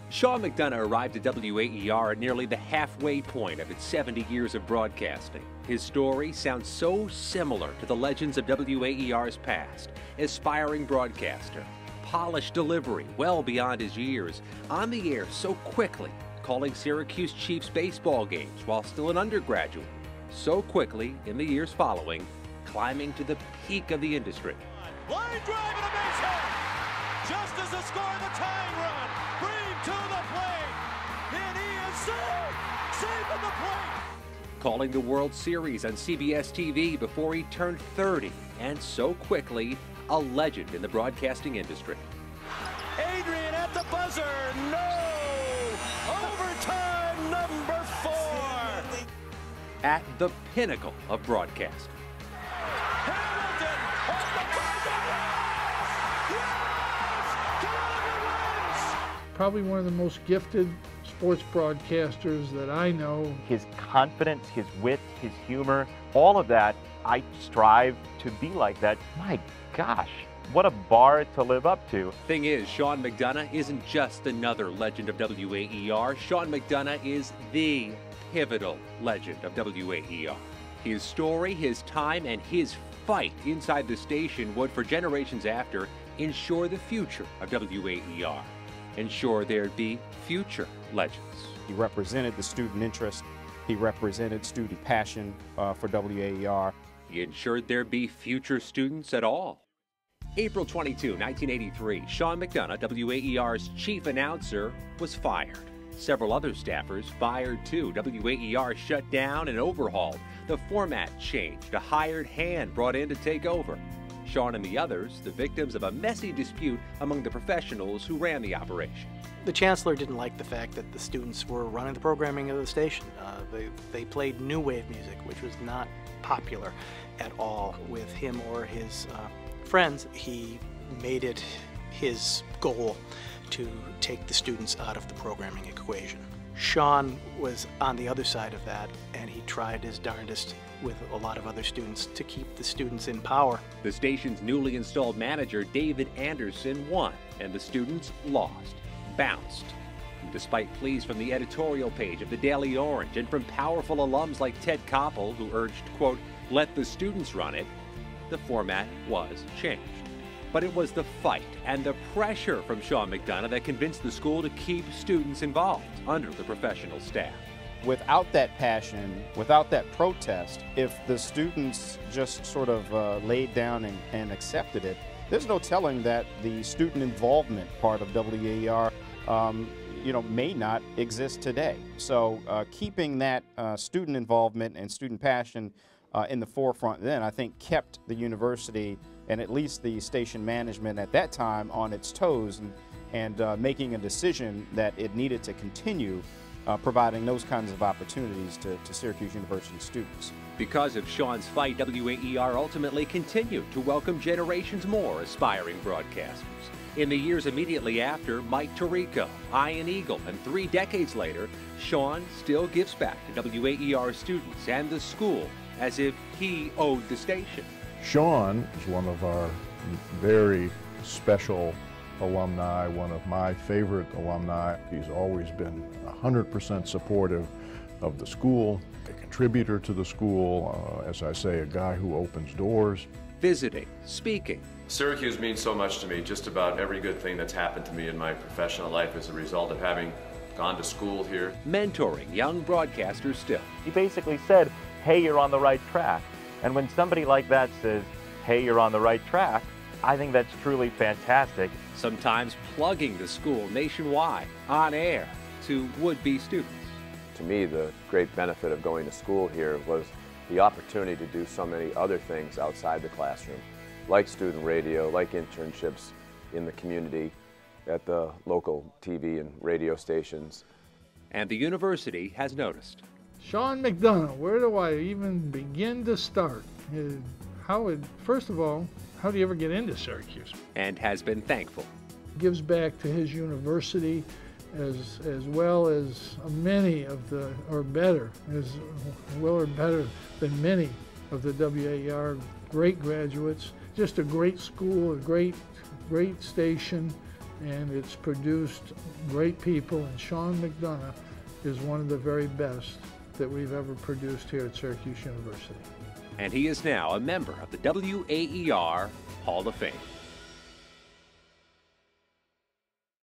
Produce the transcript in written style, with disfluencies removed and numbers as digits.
Sean McDonough arrived at WAER at nearly the halfway point of its 70 years of broadcasting. His story sounds so similar to the legends of WAER's past. Aspiring broadcaster, polished delivery well beyond his years, on the air so quickly, calling Syracuse Chiefs baseball games while still an undergraduate. So quickly, in the years following, climbing to the peak of the industry. Line drive and a base hit! Just as the score of the tying run! Bream to the plate! And he is safe at the plate! Calling the World Series on CBS TV before he turned 30, and so quickly, a legend in the broadcasting industry. Adrian at the buzzer! No! Overtime number 4! At the pinnacle of broadcast. Hamilton on the buzzer! Yes! Gallagher wins! Probably one of the most gifted sports broadcasters that I know. His confidence, his wit, his humor, all of that, I strive to be like that. My gosh, what a bar to live up to. Thing is, Sean McDonough isn't just another legend of WAER. Sean McDonough is the pivotal legend of WAER. His story, his time, and his fight inside the station would, for generations after, ensure the future of WAER. Ensure there'd be future legends. He represented the student interest. He represented student passion for WAER. He ensured there'd be future students at all. April 22, 1983, Sean McDonough, WAER's chief announcer, was fired. Several other staffers fired too. WAER shut down and overhauled. The format changed. A hired hand brought in to take over. Sean and the others, the victims of a messy dispute among the professionals who ran the operation. The chancellor didn't like the fact that the students were running the programming of the station. They played new wave music, which was not popular at all with him or his friends. He made it his goal to take the students out of the programming equation. Sean was on the other side of that, and he tried his darndest with a lot of other students to keep the students in power. The station's newly installed manager, David Anderson, won, and the students lost, bounced. And despite pleas from the editorial page of the Daily Orange and from powerful alums like Ted Koppel, who urged, quote, let the students run it, the format was changed. But it was the fight and the pressure from Sean McDonough that convinced the school to keep students involved under the professional staff. Without that passion, without that protest, if the students just sort of laid down and accepted it, there's no telling that the student involvement part of WAER may not exist today. So keeping that student involvement and student passion in the forefront then, I think, kept the university and at least the station management at that time on its toes and making a decision that it needed to continue providing those kinds of opportunities to Syracuse University students. Because of Sean's fight, WAER ultimately continued to welcome generations more aspiring broadcasters. In the years immediately after, Mike Tirico, Ian Eagle, and 3 decades later, Sean still gives back to WAER students and the school as if he owed the station. Sean is one of our very special alumni, one of my favorite alumni. He's always been 100% supportive of the school, a contributor to the school, as I say, a guy who opens doors. Visiting, speaking. Syracuse means so much to me. Just about every good thing that's happened to me in my professional life is a result of having gone to school here. Mentoring young broadcasters still. He basically said, hey, you're on the right track. And when somebody like that says, hey, you're on the right track, I think that's truly fantastic. Sometimes plugging the school nationwide, on air, to would-be students. To me, the great benefit of going to school here was the opportunity to do so many other things outside the classroom, like student radio, like internships in the community at the local TV and radio stations. And the university has noticed. Sean McDonough, where do I even begin to start? First of all, how do you ever get into Syracuse? And has been thankful. Gives back to his university as well as many of the, or better, as well or better than many of the WAER great graduates. Just a great school, a great station, and it's produced great people, and Sean McDonough is one of the very best that we've ever produced here at Syracuse University. And he is now a member of the WAER Hall of Fame.